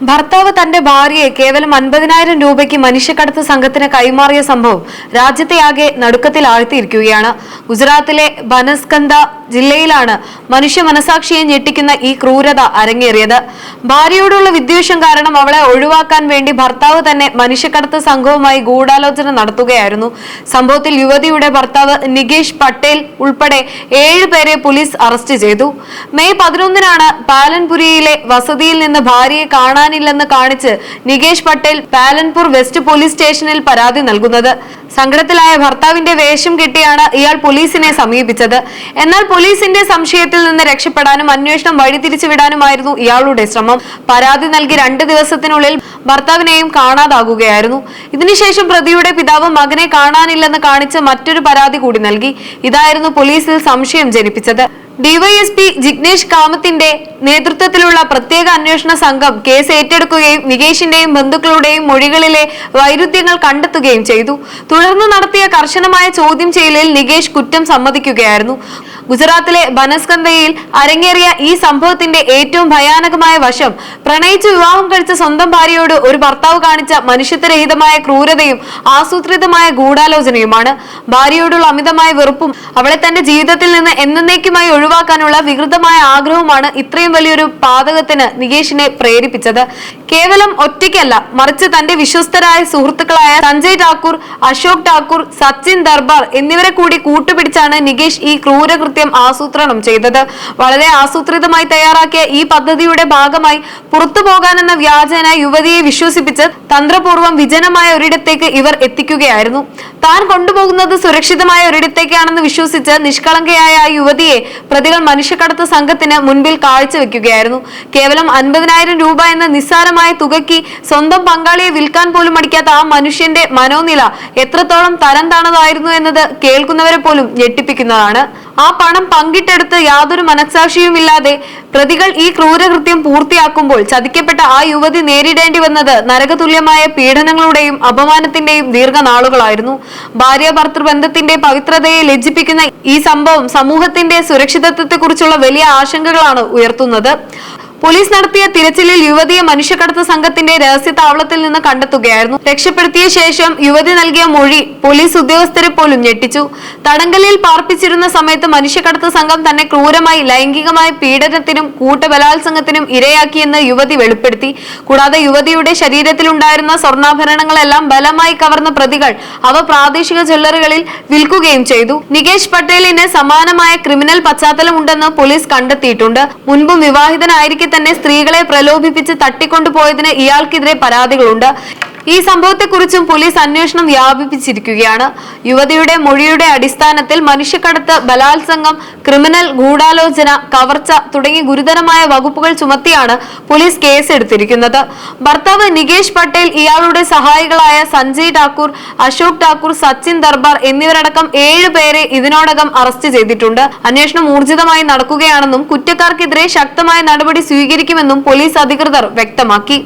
ഭർത്താവ് തന്റെ ഭാര്യയെ കേവലം 50,000 രൂപയ്ക്ക് മനുഷ്യക്കടത്ത് സംഘത്തിന് കൈമാറിയ സംഭവം രാജ്യത്തെയാകെ നടുക്കത്തിൽ ആഴ്ത്തിയിരിക്കുകയാണ്. ഗുജറാത്തിലെ ബനസ്കന്ത ജില്ലയിലാണ് മനുഷ്യ മനസാക്ഷിയെ ഞെട്ടിക്കുന്ന ഈ ക്രൂരത അരങ്ങേറിയത്. ഭാര്യയോടുള്ള വിദ്വേഷം കാരണം അവളെ ഒഴിവാക്കാൻ വേണ്ടി ഭർത്താവ് തന്നെ മനുഷ്യക്കടത്ത് സംഘവുമായി ഗൂഢാലോചന നടത്തുകയായിരുന്നു. സംഭവത്തിൽ യുവതിയുടെ ഭർത്താവ് നികേഷ് പട്ടേൽ ഉൾപ്പെടെ 7 പേരെ പോലീസ് അറസ്റ്റ് ചെയ്തു. മെയ് 11-നാണ് പാലൻപുരിയിലെ വസതിയിൽ നിന്ന് ഭാര്യയെ കാണാനില്ലെന്ന് കാണിച്ച് നികേഷ് പട്ടേൽ പാലൻപൂർ വെസ്റ്റ് പോലീസ് സ്റ്റേഷനിൽ പരാതി നൽകുന്നത്. സങ്കടത്തിലായ ഭർത്താവിന്റെ വേഷം കെട്ടിയാണ് ഇയാൾ പോലീസിനെ സമീപിച്ചത്. എന്നാൽ പോലീസിന്റെ സംശയത്തിൽ നിന്ന് രക്ഷപ്പെടാനും അന്വേഷണം വഴിതിരിച്ചുവിടാനുമായിരുന്നു ഇയാളുടെ ശ്രമം. പരാതി നൽകി 2 ദിവസത്തിനുള്ളിൽ ഭർത്താവിനെയും കാണാതാകുകയായിരുന്നു. ഇതിനുശേഷം പ്രതിയുടെ പിതാവ് മകനെ കാണാനില്ലെന്ന് കാണിച്ച് മറ്റൊരു പരാതി കൂടി നൽകി. ഇതായിരുന്നു പോലീസിൽ സംശയം ജനിപ്പിച്ചത്. ഡിവൈഎസ്പി ജിഗ്നേഷ് കാമത്തിന്റെ നേതൃത്വത്തിലുള്ള പ്രത്യേക അന്വേഷണ സംഘം കേസ് ഏറ്റെടുക്കുകയും നികേഷിന്റെയും ബന്ധുക്കളുടെയും മൊഴികളിലെ വൈരുദ്ധ്യങ്ങൾ കണ്ടെത്തുകയും ചെയ്തു. തുടർന്ന് നടത്തിയ കർശനമായ ചോദ്യം ചെയ്യലിൽ നികേഷ് കുറ്റം സമ്മതിക്കുകയായിരുന്നു. ഗുജറാത്തിലെ ബനസ്കന്തയിൽ അരങ്ങേറിയ ഈ സംഭവത്തിന്റെ ഏറ്റവും ഭയാനകമായ വശം പ്രണയിച്ച് വിവാഹം കഴിച്ച സ്വന്തം ഭാര്യയോട് ഒരു ഭർത്താവ് കാണിച്ച മനുഷ്യത്വരഹിതമായ ക്രൂരതയും ആസൂത്രിതമായ ഗൂഢാലോചനയുമാണ്. ഭാര്യയോടുള്ള അമിതമായ വെറുപ്പും അവളെ തന്റെ ജീവിതത്തിൽ നിന്ന് എന്നേക്കുമായി ഒഴിവാക്കാനുള്ള വികൃതമായ ആഗ്രഹവുമാണ് ഇത്രയും വലിയൊരു പാതകത്തിന് നികേഷിനെ പ്രേരിപ്പിച്ചത്. കേവലം ഒറ്റയ്ക്കല്ല, മറിച്ച് തന്റെ വിശ്വസ്തരായ സുഹൃത്തുക്കളായ സഞ്ജയ് ഠാക്കൂർ, അശോക് ഠാക്കൂർ, സച്ചിൻ ദർബാർ എന്നിവരെ കൂടി കൂട്ടുപിടിച്ചാണ് നികേഷ് ഈ ക്രൂരകൃത്യം ആസൂത്രണം ചെയ്തത്. വളരെ ആസൂത്രിതമായി തയ്യാറാക്കിയ ഈ പദ്ധതിയുടെ ഭാഗമായി പുറത്തു പോകാനെന്ന വ്യാജേന യുവതിയെ വിശ്വസിപ്പിച്ച് തന്ത്രപൂർവ്വം വിജനമായ ഒരിടത്തേക്ക് ഇവർ എത്തിക്കുകയായിരുന്നു. താൻ കൊണ്ടുപോകുന്നത് സുരക്ഷിതമായ ഒരിടത്തേക്കാണെന്ന് വിശ്വസിച്ച് നിഷ്കളങ്കയായ ആ യുവതിയെ പ്രതികൾ മനുഷ്യക്കടത്ത് സംഘത്തിന് മുൻപിൽ കാഴ്ചവെക്കുകയായിരുന്നു. കേവലം 50,000 രൂപ എന്ന നിസ്സാരമായ തുകയ്ക്ക് സ്വന്തം പങ്കാളിയെ വിൽക്കാൻ പോലും മടിക്കാത്ത ആ മനുഷ്യന്റെ മനോനില എത്രത്തോളം തരം താണതായിരുന്നു എന്നത് കേൾക്കുന്നവരെ പോലും ഞെട്ടിപ്പിക്കുന്നതാണ്. ആ പണം പങ്കിട്ടെടുത്ത് യാതൊരു മനസാക്ഷിയുമില്ലാതെ പ്രതികൾ ഈ ക്രൂരകൃത്യം പൂർത്തിയാക്കുമ്പോൾ ചതിക്കപ്പെട്ട ആ യുവതി നേരിടേണ്ടി വന്നത് നരകതുല്യമായ പീഡനങ്ങളുടെയും അപമാനത്തിന്റെയും ദീർഘനാളുകളായിരുന്നു. ഭാര്യ ഭർത്തൃ ബന്ധത്തിന്റെ പവിത്രതയെ ലജ്ജിപ്പിക്കുന്ന ഈ സംഭവം സമൂഹത്തിന്റെ സുരക്ഷിതത്വത്തെക്കുറിച്ചുള്ള വലിയ ആശങ്കകളാണ് ഉയർത്തുന്നത്. പോലീസ് നടത്തിയ തിരച്ചിലിൽ യുവതിയെ മനുഷ്യക്കടത്ത് സംഘത്തിന്റെ രഹസ്യ താവളത്തിൽ നിന്ന് കണ്ടെത്തുകയായിരുന്നു. രക്ഷപ്പെടുത്തിയ ശേഷം യുവതി നൽകിയ മൊഴി പോലീസ് ഉദ്യോഗസ്ഥരെ പോലും ഞെട്ടിച്ചു. തടങ്കലിൽ പാർപ്പിച്ചിരുന്ന സമയത്ത് മനുഷ്യക്കടത്ത് സംഘം തന്നെ ക്രൂരമായി ലൈംഗികമായ പീഡനത്തിനും കൂട്ടബലാത്സംഗത്തിനും ഇരയാക്കിയെന്ന് യുവതി വെളിപ്പെടുത്തി. കൂടാതെ യുവതിയുടെ ശരീരത്തിലുണ്ടായിരുന്ന സ്വർണ്ണാഭരണങ്ങളെല്ലാം ബലമായി കവർന്ന പ്രതികൾ അവ പ്രാദേശിക ജ്വല്ലറികളിൽ വിൽക്കുകയും ചെയ്തു. നികേഷ് പട്ടേലിന് സമാനമായ ക്രിമിനൽ പശ്ചാത്തലമുണ്ടെന്ന് പോലീസ് കണ്ടെത്തിയിട്ടുണ്ട്. മുൻപും വിവാഹിതനായിരിക്കെ തന്നെ സ്ത്രീകളെ പ്രലോഭിപ്പിച്ച് തട്ടിക്കൊണ്ടുപോയതിന് ഇയാൾക്കെതിരെ പരാതികളുണ്ട്. ഈ സംഭവത്തെക്കുറിച്ചും പോലീസ് അന്വേഷണം വ്യാപിപ്പിച്ചിരിക്കുകയാണ്. യുവതിയുടെ മൊഴിയുടെ അടിസ്ഥാനത്തിൽ മനുഷ്യക്കടത്ത്, ബലാത്സംഗം, ക്രിമിനൽ ഗൂഢാലോചന, കവർച്ച തുടങ്ങി ഗുരുതരമായ വകുപ്പുകൾ ചുമത്തിയാണ് പോലീസ് കേസെടുത്തിരിക്കുന്നത്. ഭർത്താവ് നികേഷ് പട്ടേൽ, ഇയാളുടെ സഹായികളായ സഞ്ജയ് ഠാക്കൂർ, അശോക് ഠാക്കൂർ, സച്ചിൻ ദർബാർ എന്നിവരടക്കം 7 പേരെ ഇതിനോടകം അറസ്റ്റ് ചെയ്തിട്ടുണ്ട്. അന്വേഷണം ഊർജിതമായി നടക്കുകയാണെന്നും കുറ്റക്കാർക്കെതിരെ ശക്തമായ നടപടി സ്വീകരിക്കുമെന്നും പോലീസ് അധികൃതർ വ്യക്തമാക്കി.